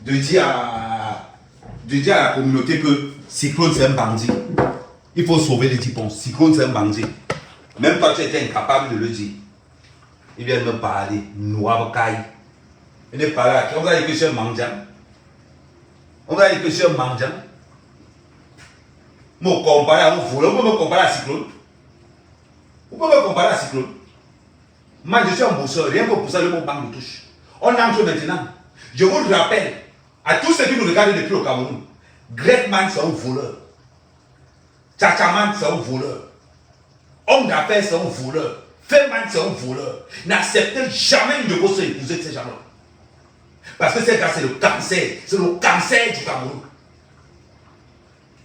S1: de dire à la communauté que Cyclone, c'est un bandit. Il faut sauver les typons. Cyclone, c'est un bandit. Même toi, tu étais incapable de le dire. Il vient me parler. Noir caille. Il est parlé à qui? On va dire que je suis un mendiant. On va dire que je suis un mendiant. Me comparer à un voleur. Vous pouvez me comparer à Cyclone. Vous pouvez me comparer à Cyclone. Moi, je suis un bosseur. Rien que pour ça, le mot banque de touche. On entre maintenant. Je vous rappelle à tous ceux qui nous regardent depuis le Cameroun. Greatman, c'est un voleur. Tchachaman, c'est un voleur. Homme d'affaires, c'est un voleur. Feman, c'est un voleur. N'acceptez jamais une de vos soeurs épouser ces gens-là. Parce que c'est le cancer. C'est le cancer du Cameroun.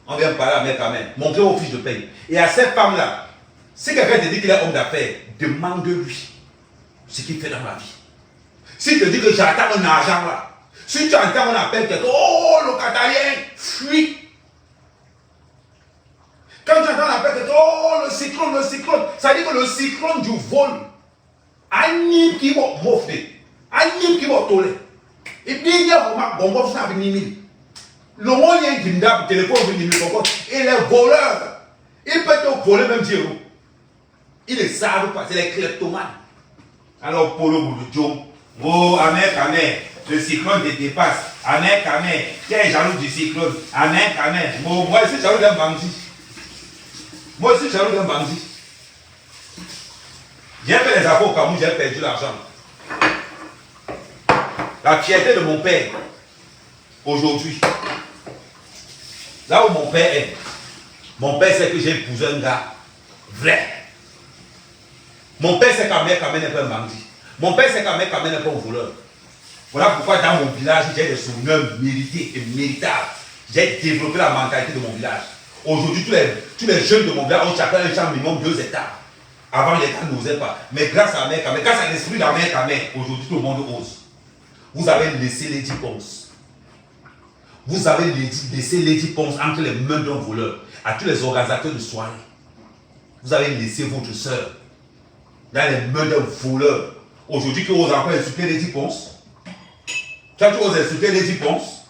S1: On vient parler à mes camarades. Montrez vos fiches de paye. Et à cette femme-là, si quelqu'un te dit qu'il est homme d'affaires, demande-lui. ce qu'il fait dans la vie. Si tu dis que j'attends un argent là, si tu entends on appelle quelqu'un, oh le Qatarien, fuis. Quand tu entends on appelle quelqu'un, oh le cyclone, ça dit que le cyclone du vol, anime qui va m'offrir, anime qui va toller. Et puis il y a un bon bof ça venir. Le moyen qui me donne le téléphone venir et les voleurs, ils peuvent te voler même 10 euros. Ils ne savent pas, c'est les kleptomanes. Alors Polo Boudou, oh amen, le cyclone te dépasse. Amen, tu es jaloux du cyclone. Amen. Moi aussi jaloux d'un bandit. J'ai fait les affaires au Cameroun, j'ai perdu l'argent. La fierté de mon père, aujourd'hui, là où mon père est, mon père sait que j'ai épousé un gars vrai. Mon père sait qu'Amen n'est pas un bandit. Mon père sait qu'Amen n'est pas un voleur. Voilà pourquoi dans mon village, j'ai des souvenirs mérités et méritables. J'ai développé la mentalité de mon village. Aujourd'hui, tous les jeunes de mon village ont chacun un champ minimum 2 hectares. Avant, l'État n'osait pas. Mais grâce à Amen, grâce à l'esprit d'Amen, aujourd'hui, tout le monde ose. Vous avez laissé Lady Ponce. Vous avez laissé Lady Ponce entre les mains d'un voleur. À tous les organisateurs de soirée. Vous avez laissé votre soeur dans les mains d'un voleur. Aujourd'hui, qui ose encore insulter Lady Ponce. Toi, tu oses insulter Lady Ponce.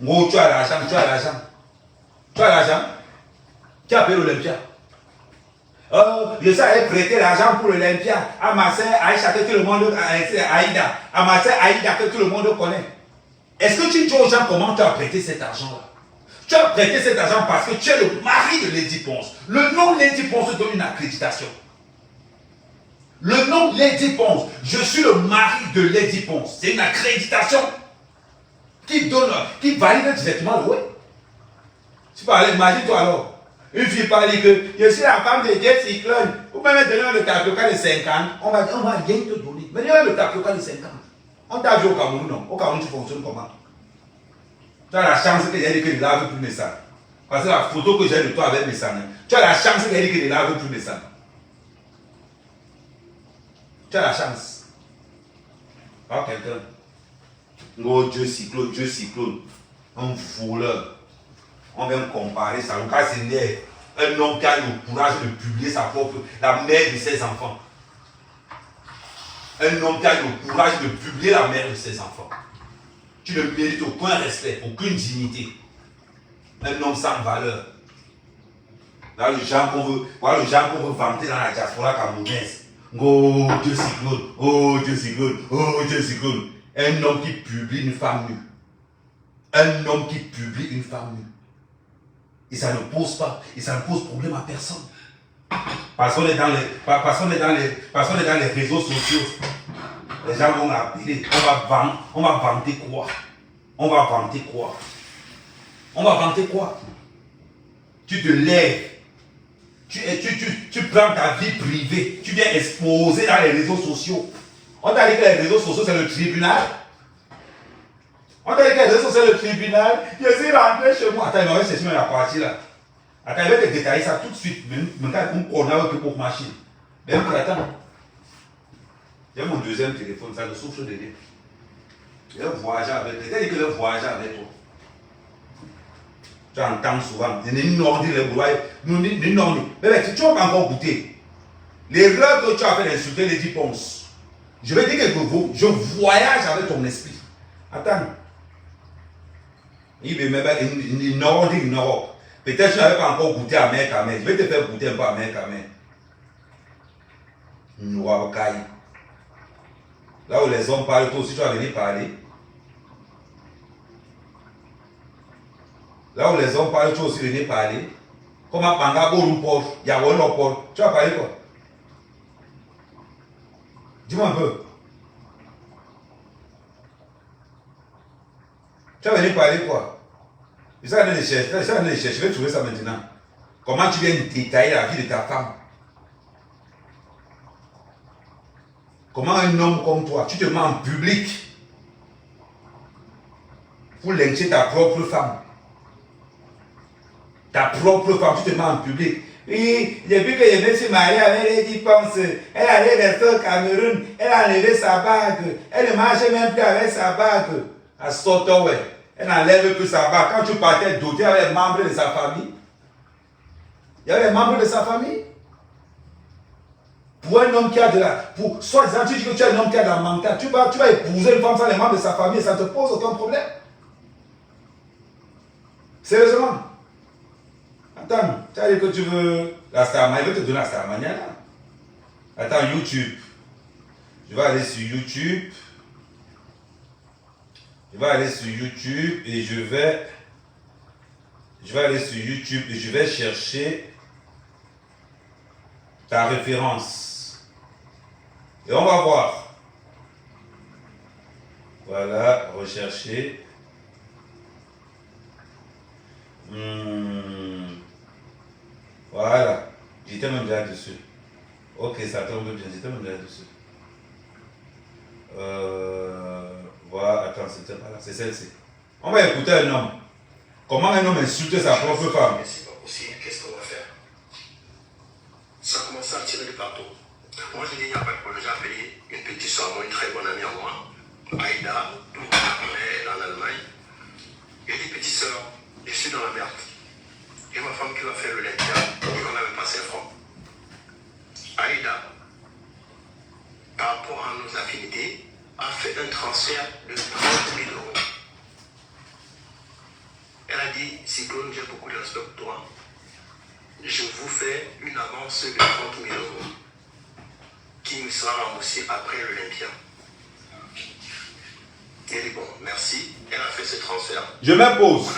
S1: Oh, tu as l'argent. Qui a payé l'Olympia? Je savais prêter l'argent pour l'Olympia à ma soeur Aïcha que tout le monde Aïda. À ma soeur Aïda que tout le monde connaît. Est-ce que tu dis aux gens comment tu as prêté cet argent-là? Tu as prêté cet argent parce que tu es le mari de Lady Ponce. Le nom Lady Ponce donne une accréditation. Le nom Lady Ponce, je suis le mari de Lady Ponce. C'est une accréditation qui valide directement le ouais. Tu parles, imagine-toi alors. Une fille parle que je suis la femme de Jeff Cyclone. Vous pouvez me donner le tapioca de 50. On va rien te donner. Mais donne le tapioca de 50. On t'a vu au Cameroun, non? Au Cameroun, tu fonctionnes comment? Tu as la chance que j'ai dit que je ne lave plus mes sangs. Parce que la photo que j'ai de toi avec mes sangs, tu as la chance que j'ai dit que je ne lave plus mes sangs. Tu as la chance. Pas quelqu'un. Oh Dieu cyclone. Un voleur. On vient comparer ça. Le cas c'est un homme qui a le courage de publier la mère de ses enfants. Un homme qui a le courage de publier la mère de ses enfants. Tu ne mérites aucun respect, aucune dignité. Un homme sans valeur. Là, le genre qu'on veut vanter dans la diaspora camerounaise. Oh Dieu cyclone. Un homme qui publie une femme nue. Et ça ne pose problème à personne. Parce qu'on est dans les réseaux sociaux. Les gens vont appeler. On va vanter quoi? Tu te lèves. Tu prends ta vie privée. Tu viens exposer dans les réseaux sociaux. On t'a dit que les réseaux sociaux c'est le tribunal. Je suis rentré chez moi. Attends, il m'avait cherché la partie là. Attends, il va te détailler ça tout de suite. Même on a que pour machine. Même attends. J'ai mon deuxième téléphone, ça me souffle de nez. Je vais voyager avec toi. T'as dit que je vais voyager avec toi. Tu entends souvent. Tu vas pas encore goûter. L'erreur que tu as fait d'insulter Lady Ponce. Je vais dire quelque chose. Je voyage avec ton esprit. Attends. Il ignore. Peut-être que tu n'avais pas encore goûté à Mère Kamen. Je vais te faire goûter un peu à Mère Kamen. Là où les hommes parlent, toi aussi tu vas venir parler. Là où les hommes parlent, tu vas aussi venir parler. Comme à Panga, Borupor, Yawolopor. Tu vas parler quoi? Dis-moi un peu. Tu vas venir parler quoi? Ça va aller chercher, je vais trouver ça maintenant. Comment tu viens détailler la vie de ta femme? Comment un homme comme toi, tu te mets en public pour lyncher ta propre femme. Tu te mets en public. Oui, depuis que je me suis marié avec les 10 penses, elle allait rester au Cameroun, elle a enlevé sa bague, elle ne marchait même plus avec sa bague. À Soto, ouais. Elle n'enlève plus sa bague. Quand tu partais d'autres, il y avait les membres de sa famille. Il y avait les membres de sa famille. Pour un homme qui a de la... Soit disant, tu dis que tu es un homme qui a de la mentale, tu vas épouser une femme sans les membres de sa famille, ça ne te pose aucun problème. Sérieusement. Attends, tu as dit que tu veux la Starmania, il veut te donner la Starmania là. Attends, YouTube. Je vais aller sur YouTube. Je vais aller sur YouTube et je vais aller sur YouTube et je vais chercher ta référence. Et on va voir. Voilà, rechercher. Voilà, j'étais même déjà dessus. Ok, ça tombe bien, j'étais même déjà dessus. Voilà, attends, c'était pas là, c'est celle-ci. On va écouter un homme. Comment un homme insulte sa propre femme?
S2: C'est pas possible, qu'est-ce qu'on va faire? Ça commence à tirer de partout. Moi, je dis, il n'y a pas de problème. J'ai appelé une petite soeur, une très bonne amie à moi, Aïda, elle en Allemagne. Et dit, petite soeur, je suis dans la merde. Et ma femme qui va faire le l'Olympia, et on n'avait pas 5 francs. Aïda, par rapport à nos affinités, a fait un transfert de 30 000 euros. Elle a dit, Cyclone, j'ai beaucoup de respect pour toi. Je vous fais une avance de 30 000 euros qui me sera remboursée après l'Olympia. Elle dit, bon, merci. Elle a fait ce transfert.
S1: Je m'impose.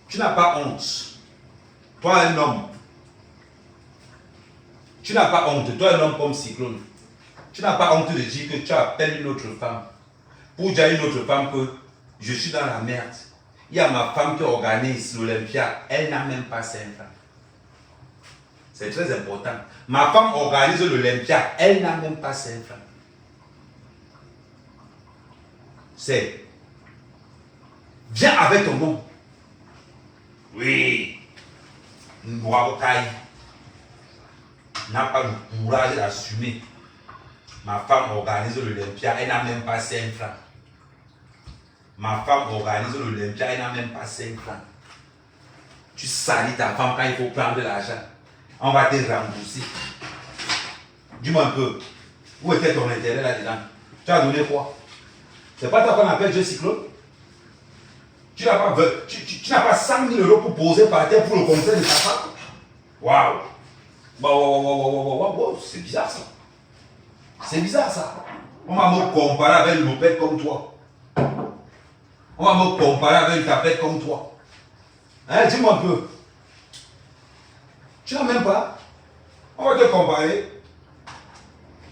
S1: Tu n'as pas honte. Toi, un homme. Tu n'as pas honte. Toi, un homme comme Cyclone. Tu n'as pas honte de dire que tu appelles une autre femme. Pour dire à une autre femme que je suis dans la merde. Il y a ma femme qui organise l'Olympia. Elle n'a même pas 5 francs. C'est très important. Ma femme organise l'Olympia. Elle n'a même pas 5 francs. C'est. Viens avec ton nom. Oui. Nwautai n'a pas le courage d'assumer. Ma femme organise l'Olympia. Elle n'a même pas 5 francs. Ma femme organise l'Olympia, elle n'a même pas 5 francs. Tu salis ta femme quand il faut prendre de l'argent. On va te rembourser. Dis-moi un peu, où était ton intérêt là-dedans? Tu as donné quoi? C'est pas toi qu'on appelle Dieu Cyclone? Tu n'as pas 100 000 euros pour poser par terre pour le conseil de ta femme? Waouh! Wow, c'est bizarre ça. C'est bizarre ça. On va me comparer avec une mopette comme toi. On va me comparer avec une tapette comme toi. Hein, dis-moi un peu. Tu n'as même pas. On va te comparer.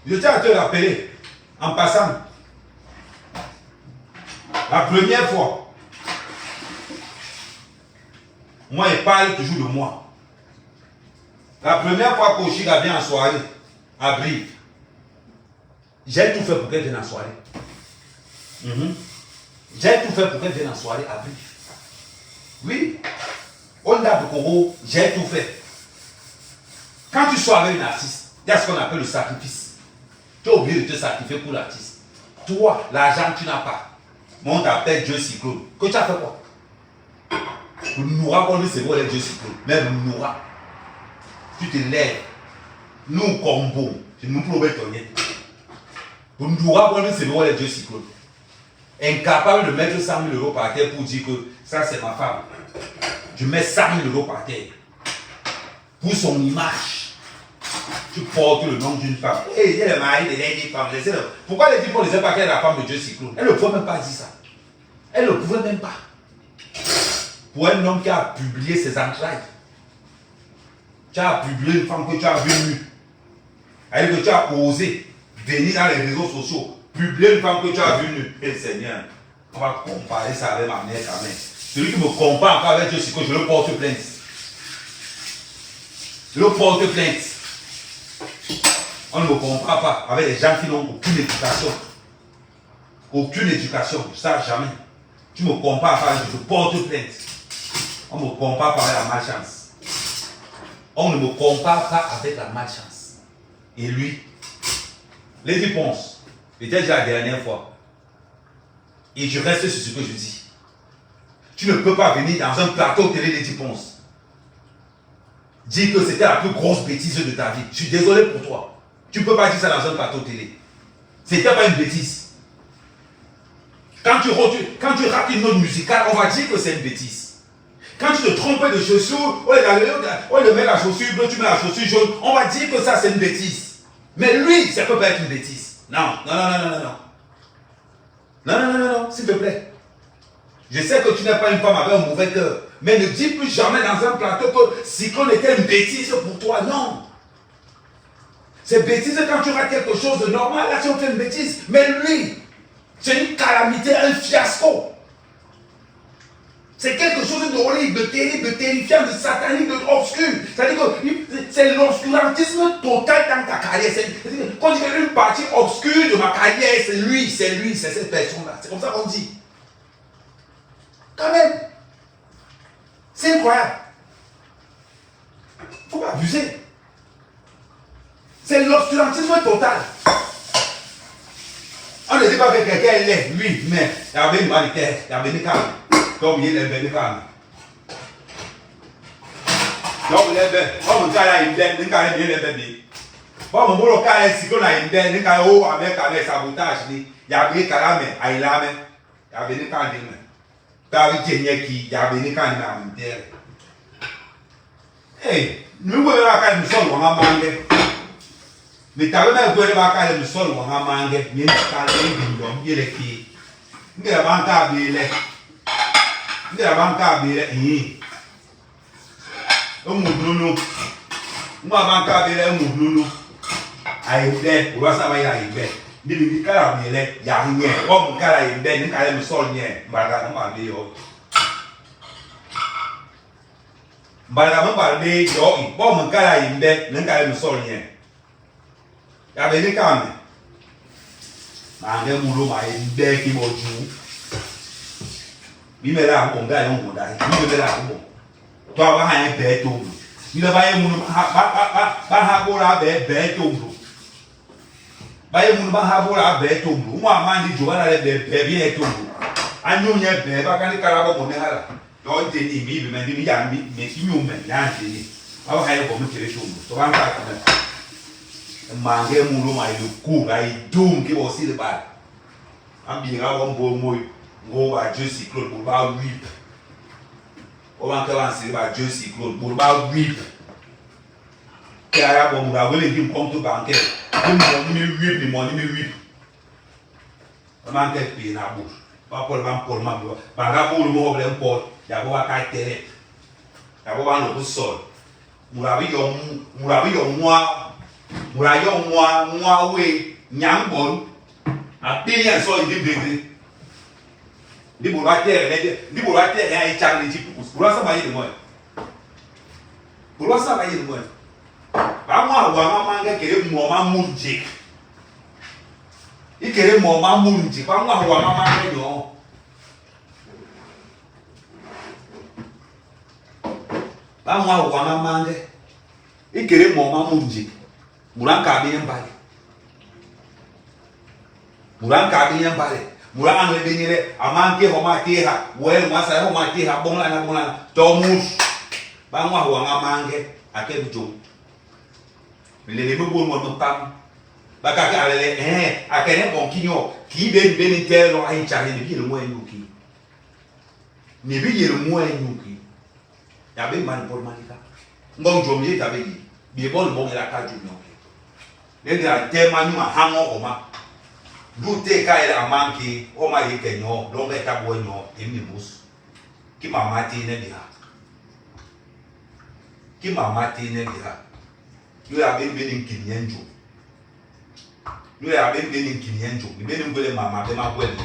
S1: Je tiens à te rappeler, en passant, la première fois, moi, il parle toujours de moi. La première fois qu'Ochiga vient en soirée, à Brive, j'ai tout fait pour qu'elle vienne en soirée. J'ai tout fait pour qu'elle vienne en soirée à Brive. Oui. Onda Bokoro, j'ai tout fait. Quand tu sois avec une artiste, il y a ce qu'on appelle le sacrifice. Tu es obligé de te sacrifier pour l'artiste. Toi, l'argent, tu n'as pas. Mais on t'appelle Dieu Cyclone. Que tu as fait quoi? Le Noura, on dit c'est bon, les Dieu Cyclone. Même le Noura. Tu te lèves. Nous, combo. Tu nous prouves ton nez. Le Noura, on dit c'est bon, les Dieu Cyclone. Incapable de mettre 100 000 euros par terre pour dire que ça c'est ma femme. Je mets 100 000 euros par terre. Pour son image. Tu portes le nom d'une femme. Et il est le mari de les 10 femmes. Pourquoi les 10 femmes ne disaient pas qu'elle est la femme de Dieu Cyclone? Elle ne pouvait même pas dire ça. Elle ne pouvait même pas. Pour un homme qui a publié ses entrailles. Tu as publié une femme que tu as vue nue. Elle que tu as osé venir dans les réseaux sociaux. Publier une femme que tu as vue nue. Et Seigneur, on va comparer ça avec ma mère quand même. Celui qui me compare encore avec Dieu Cyclone, je le porte plainte. Je le porte plainte. On ne me comprend pas avec les gens qui n'ont aucune éducation. Aucune éducation, ça jamais. Tu me compares pas, je te porte plainte. On ne me compare pas avec la malchance. On ne me compare pas avec la malchance. Et lui, Lady Ponce, c'était déjà la dernière fois. Et je reste sur ce que je dis. Tu ne peux pas venir dans un plateau télé Lady Ponce. Dire que c'était la plus grosse bêtise de ta vie. Je suis désolé pour toi. Tu ne peux pas dire ça dans un plateau télé. C'était pas une bêtise. Quand tu rates une note musicale, on va dire que c'est une bêtise. Quand tu te trompes de chaussures, on le met la chaussure bleue, tu mets la chaussure jaune, on va dire que ça c'est une bêtise. Mais lui, ça peut pas être une bêtise. Non, s'il te plaît. Je sais que tu n'es pas une femme avec un mauvais cœur, mais ne dis plus jamais dans un plateau que Cyclone était une bêtise pour toi. Non. C'est bêtise quand tu rates quelque chose de normal, là tu fais une bêtise. Mais lui, c'est une calamité, un fiasco. C'est quelque chose d'horrible, de terrible, de terrifiant, de satanique, d'obscur. C'est-à-dire que c'est l'obscurantisme total dans ta carrière. Quand je fais une partie obscure de ma carrière, c'est lui, c'est cette personne-là. C'est comme ça qu'on dit. Quand même. C'est incroyable. Il ne faut pas abuser. C'est l'obscurantisme total. On ne dit pas que quelqu'un est laid, lui, mais il y avait une humanité, il y avait une calme. Comme il est bien calme. Donc, il est bien. Comme il est bien, il est bien. Bon, mon cas est si qu'on a une bien, il est haut avec sabotage. Il y a bien calme, il y a bien calme. Il y a bien calme. Hey, nous voulons pas nous sommes en mangue. Mais tu as même voulu pas nous sommes en mangue. Mais tu as dit que tu as dit Ndi la banka bele umudunu mwa banka bele umudunu ayibe urasa ba ya ibe ndi bi kala bele ya nye o mu kala ibe ni kala mi so nye mbaga ma be yo mbaga ma ba be yo i bo mu kala ibe ni kala mi so nye ya be ni kame ma nge mu lo ma ibe ki mo ju bi me la ko nga yo mo dai bi me la ko to ba ha be to bi le ba ye mu ba ha bo la be to ba ye mu ba ha bo la be to mo ma ndi jo ba la be bi to anyu nye be ba kan kala ba mo ne hala to nte ni mi bi me ndi ya mi me ki nyu me ya nte ni ba ha ye ko mo kire to ba nka ka ma nge mu lo ma ye ku ga i dum ki bo si le ba am bi ga bo mo go à Dieu Cyclone pour pas whip. On va commencer par Dieu Cyclone pour pas whip. Et à bon on va dire compte bancaire. Comme on whip ni mon whip. On va faire payer na bouche. Pas pour ma ba ga pour le problème pour ya bo ka télé. Ya bo ba no sol. Murabi yo moi we nyambon. A bien so il degré. Ni bo la terre ya echang ni jipu pour ça ba yi de moi ba mo wa mama nga kere mo ma munje ikere mo ma munje ba mo wa mama nga yo ba mo wa mama nga ikere mo ma munje muranka bi mbale Murang le binire amanke homa tiha we masa homa tiha bonga tomus bangwa huanga mange ake bujung le mbo mo pam baka ka le akene bon kinyo ki be ni telo ai chale ni bile mo enuki ni bile mo enuki ya be man por manika ngom jomye ta be bi bon bon la ka junyo le ga tema ni ma hango homa Dute ka ila amanki o ma yike nyo longa ta bo nyo emi bus ki mama ti ne dia yo ya be ni kinyenjo ni be ni ngole mama be ma gwele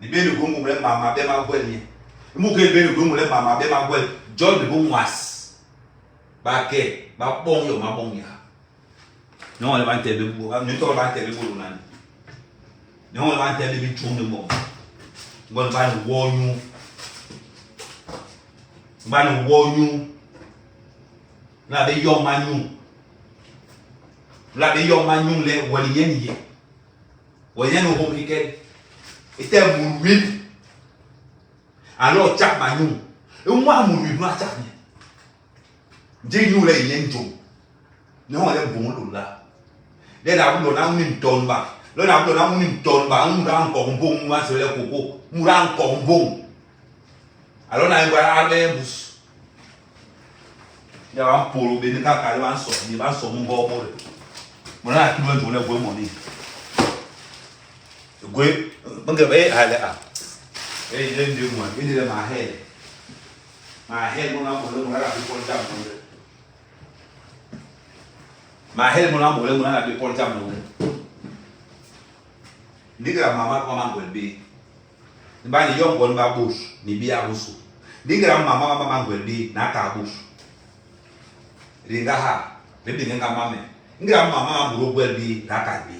S1: ni be ni gungu le mama be ma gwele mu ke be ni gungu le mama be ma gwele John de bon was ba ke ba bon yo ma bon ya non le vante de bo am to vante de bo nani non le vante de bi chum de mo ngon ba wo nyu Ban wonyu. La be yo manu. La be yo manu le wali yen ye. Woyen no hom ikel. Était mon huile. Alors tchak manu. Et moi mon huile no tchak ni. Ding you le yen jo. Non le bon lo la. Le na bu lo na mu ton ba. Le na bu lo na mu ton ba, mu ran ko bon mu se le koko. Mu ran ko bon. Alors na ngwa abe bus. Ya wan polo be ni ka ka wan so, ni ba so mu go mo le. Mo na ki lo jo le go mo ni. Gwe, banga be ale a. Eh, je ndi mo, ni le ma he. Ma he mo na mo le mo na bi ko jam mo le. Ma he mo na mo le mo na bi ko jam mo le. Ndigra mama ko ma ngwe be. Ba ni yo ngo ba bush, ni bi a busu. Ndigra mama mama ngwe be na ka bush. Ringa ha, le bi nga mama. Ndigra mama mo ro be na ka be.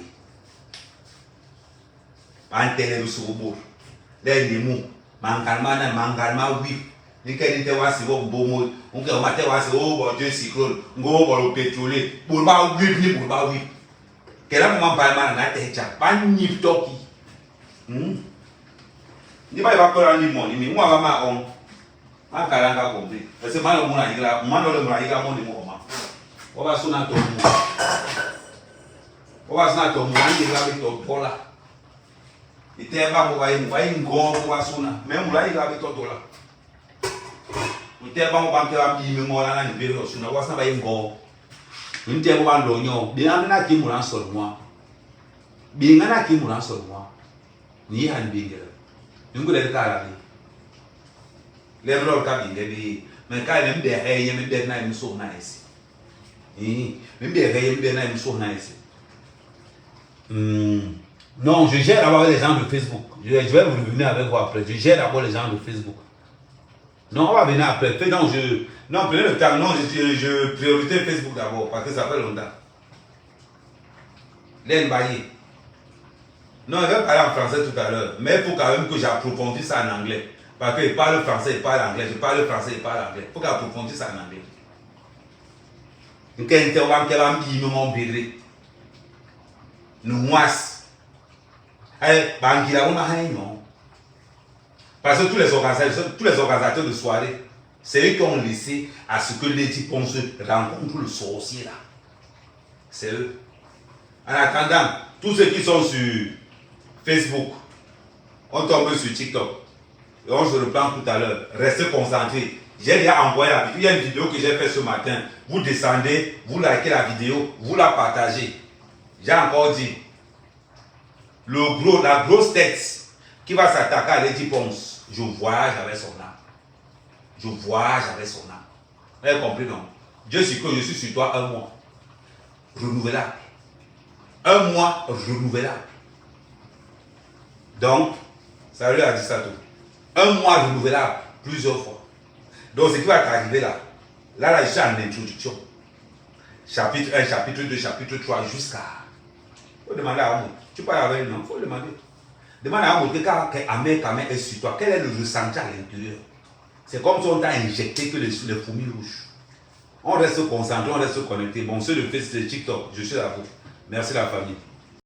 S1: Antele rusu bor le ni mu mangalma na mangalma wi ni ke ni te wa si bo mo on ke o ma te wa si o bo je cyclone ngo bo lo petrole bo ba wi ni bo ba wi ke la mo ba ma na te cha pa ni toki ni ba ko la ni mo ni mi wa ma on ma kala nga ko bi e se ma lo mo na igra ma lo mo na igra mo ni mo ma o ba suna to mo o ba suna to mo ni igra bi to pola ite ba mo ba ngo mo ba suna me mo la iga be totola ite ba mo ba ke ba mi me mo la na ni be lo suna wa sa ba ngo nte mo ba ndo nyo bi na na ki mo la so mo bi nga na ki mo la so mo ni han bi ngela ngo le ka la ni le bro ka bi nge me ka ne mde ye me de na mi so nice me mde ye me de na mi so nice. Non, je gère d'abord les gens de Facebook. Je vais vous revenir avec vous après. Je gère d'abord les gens de Facebook. Non, on va venir après. Non, prenez le temps. Non, je priorité Facebook d'abord parce que ça fait longtemps. Len Baye. Non, je vais parler en français tout à l'heure. Mais il faut quand même que j'approfondisse ça en anglais. Parce qu'il parle français, il parle anglais. Je parle français, il parle anglais. Il faut que j'approfondisse ça en anglais. Parce que tous les organisateurs de soirée, c'est eux qui ont laissé à ce que les types se rencontrent le sorcier là. C'est eux. En attendant, tous ceux qui sont sur Facebook, on tombe sur TikTok. Et on se reprend tout à l'heure. Restez concentrés. J'ai déjà envoyé la vidéo. Il y a une vidéo que j'ai faite ce matin. Vous descendez, vous likez la vidéo, vous la partagez. J'ai encore dit. La grosse tête qui va s'attaquer à Lady Ponce, je voyage avec son âme. Je voyage avec son âme. Vous avez compris, non? Dieu sait que je suis sur toi un mois. Renouvelable. Un mois renouvelable. Donc, ça lui a dit ça tout. Un mois renouvelable plusieurs fois. Donc, ce qui va t'arriver là, je suis en introduction. Chapitre 1, chapitre 2, chapitre 3, jusqu'à. Il faut demander à moi. Tu parles avec lui, non? Il faut demander. Demande à moi, quand Amé est sur toi, quel est le ressenti à l'intérieur? C'est comme si on t'a injecté que les fourmis rouges. On reste concentré, on reste connecté. Bon, ceux de Facebook, TikTok, je suis à vous. Merci la famille.